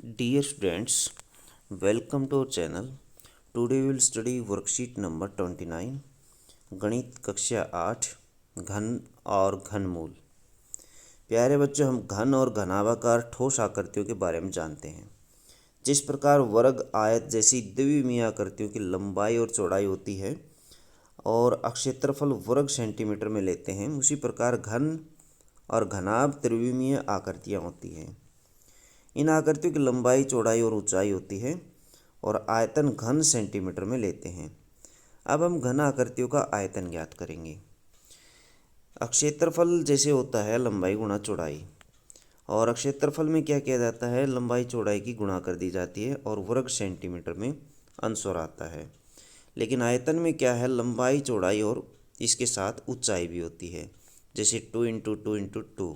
Dear students, welcome to our channel. Today we will study worksheet number 29, गणित कक्षा 8, घन और घनमूल। प्यारे बच्चों, हम घन और घनाभाकार ठोस आकृतियों के बारे में जानते हैं। जिस प्रकार वर्ग, आयत जैसी द्विविमीय आकृतियों की लंबाई और चौड़ाई होती है और क्षेत्रफल वर्ग सेंटीमीटर में लेते हैं, उसी प्रकार घन और घनाभ त्रिविमीय आकृतियाँ होती हैं। इन आकृतियों की लंबाई, चौड़ाई और ऊंचाई होती है और आयतन घन सेंटीमीटर में लेते हैं। अब हम घन आकृतियों का आयतन ज्ञात करेंगे। क्षेत्रफल जैसे होता है लंबाई गुणा चौड़ाई, और क्षेत्रफल में क्या किया जाता है, लंबाई चौड़ाई की गुणा कर दी जाती है और वर्ग सेंटीमीटर में अंशर आता है। लेकिन आयतन में क्या है, लंबाई चौड़ाई और इसके साथ ऊंचाई भी होती है। जैसे 2 × 2 × 2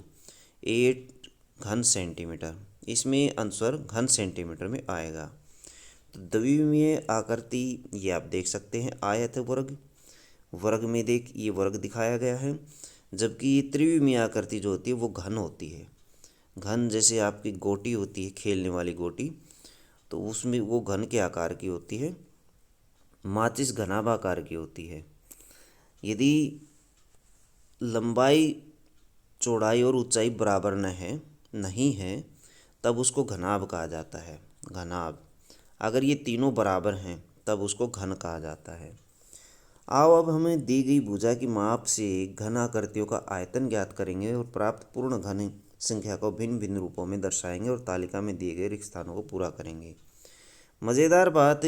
8 घन सेंटीमीटर, इसमें आंसर घन सेंटीमीटर में आएगा। तो द्विविमीय आकृति ये आप देख सकते हैं, आयत वर्ग, वर्ग में ये वर्ग दिखाया गया है, जबकि त्रिविमीय आकृति जो होती है वो घन होती है। घन जैसे आपकी गोटी होती है, खेलने वाली गोटी, तो उसमें वो घन के आकार की होती है। माचिस घनाभाकार की होती है। यदि लंबाई, चौड़ाई और ऊंचाई बराबर नहीं है तब उसको घनाभ कहा जाता है। घनाभ। अगर ये तीनों बराबर हैं तब उसको घन कहा जाता है। आओ अब हमें दी गई भुजा की माप से घन आकृतियों का आयतन ज्ञात करेंगे और प्राप्त पूर्ण घन संख्या को भिन्न भिन्न रूपों में दर्शाएंगे और तालिका में दिए गए रिक्त स्थानों को पूरा करेंगे। मज़ेदार बात,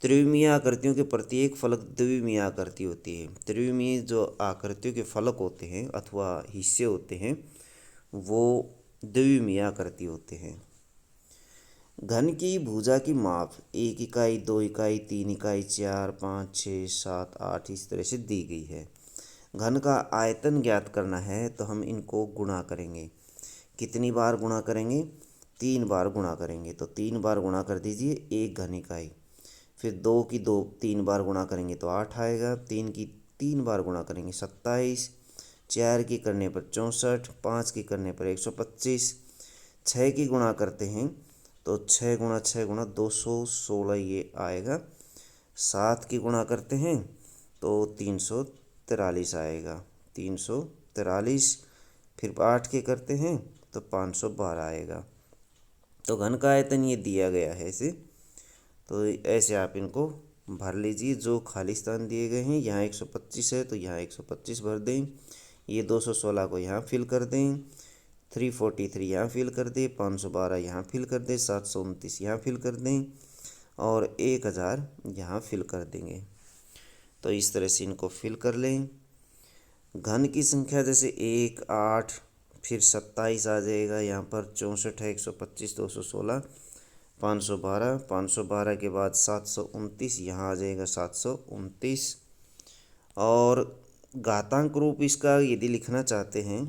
त्रिविमीय आकृतियों के प्रत्येक फलक द्विविमीय आकृति होती है। त्रिविमीय जो आकृतियों के फलक होते हैं अथवा हिस्से होते हैं वो द्विविमीय आकृति होते हैं। घन की भुजा की माप 1 इकाई, 2 इकाई, 3 इकाई, 4, 5, 6, 7, 8 इस तरह से दी गई है। घन का आयतन ज्ञात करना है तो हम इनको गुणा करेंगे। कितनी बार गुणा करेंगे? 3 बार गुणा करेंगे। तो 3 बार गुणा कर दीजिए, 1 घन इकाई। फिर 2 की 3 बार गुणा करेंगे तो 8 आएगा। 3 की 3 बार गुणा करेंगे 27, 4 की करने पर 64, 5 की करने पर 125, 6 की गुणा करते हैं तो 6 × 6 × 216 ये आएगा। 7 की गुणा करते हैं तो 343 आएगा, 343। फिर 8 के करते हैं तो 512 आएगा। तो घन का आयतन ये दिया गया है ऐसे। तो ऐसे आप इनको भर लीजिए। जो खाली स्थान दिए गए हैं, यहाँ 125 है तो यहाँ 125 भर दें। ये 216 को यहाँ फिल कर दें, 343 यहाँ फिल कर दें, 512 यहाँ फिल कर दें, 729 यहाँ फिल कर दें और 1000 यहाँ फिल कर देंगे। तो इस तरह से इनको फिल कर लें। घन की संख्या जैसे 1, 8, फिर 27 आ जाएगा यहाँ पर, 64 है, 125, 216, 512, 512 के बाद 729 यहाँ आ जाएगा, 729। और घातांक रूप इसका यदि लिखना चाहते हैं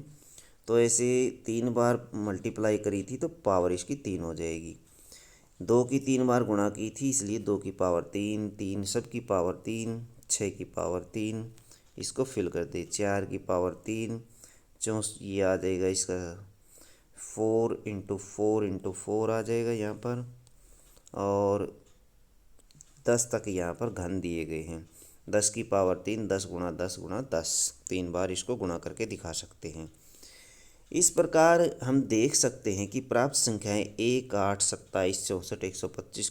तो ऐसे 3 बार मल्टीप्लाई करी थी तो पावर इसकी 3 हो जाएगी। 2 की 3 बार गुणा की थी इसलिए 2 की पावर 3, 3 सब की पावर 3, 6 की पावर 3, इसको फिल कर दे। 4 की पावर 3, ये आ जाएगा इसका 4 × 4 × 4 आ जाएगा यहाँ पर। और 10 तक यहाँ पर घन दिए गए हैं। 10 की पावर 3, 10 × 10 × 10, 3 बार इसको गुणा करके दिखा सकते हैं। इस प्रकार हम देख सकते हैं कि प्राप्त संख्याएं 1, 8, 27, 64, 125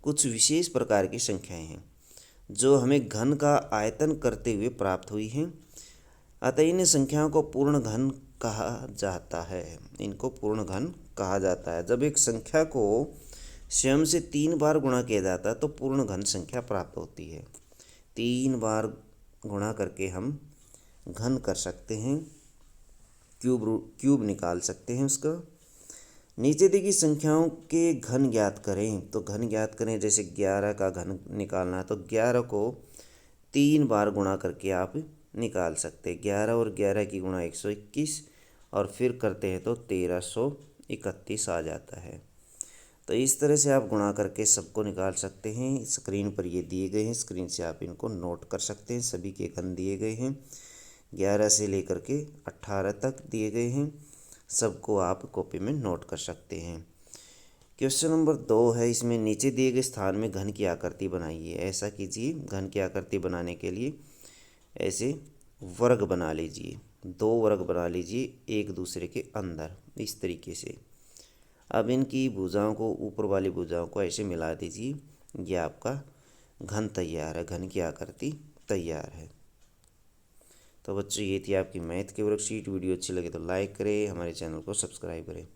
कुछ विशेष प्रकार की संख्याएं हैं जो हमें घन का आयतन करते हुए प्राप्त हुई हैं। अतः इन संख्याओं को पूर्ण घन कहा जाता है। इनको पूर्ण घन कहा जाता है। जब एक संख्या को स्वयं से 3 बार गुणा किया जाता है तो पूर्ण घन संख्या प्राप्त होती है। 3 बार गुणा करके हम घन कर सकते हैं, क्यूब निकाल सकते हैं उसका। नीचे दी गई संख्याओं के घन ज्ञात करें। तो घन ज्ञात करें, जैसे 11 का घन निकालना है तो 11 को 3 बार गुणा करके आप निकाल सकते हैं। 11 और 11 की गुणा 121 और फिर करते हैं तो 1331 आ जाता है। तो इस तरह से आप गुणा करके सबको निकाल सकते हैं। स्क्रीन पर ये दिए गए हैं, स्क्रीन से आप इनको नोट कर सकते हैं। सभी के घन दिए गए हैं, 11 से लेकर के 18 तक दिए गए हैं। सबको आप कॉपी में नोट कर सकते हैं। क्वेश्चन नंबर 2 है, इसमें नीचे दिए गए स्थान में घन की आकृति बनाइए। ऐसा कीजिए, घन की आकृति बनाने के लिए ऐसे वर्ग बना लीजिए, 2 वर्ग बना लीजिए एक दूसरे के अंदर इस तरीके से। अब इनकी भुजाओं को, ऊपर वाली भुजाओं को ऐसे मिला दीजिए, ये आपका घन तैयार है, घन की आकृति तैयार है। तो बच्चों, ये थी आपकी मैथ की वर्कशीट। वीडियो अच्छी लगे तो लाइक करें, हमारे चैनल को सब्सक्राइब करें।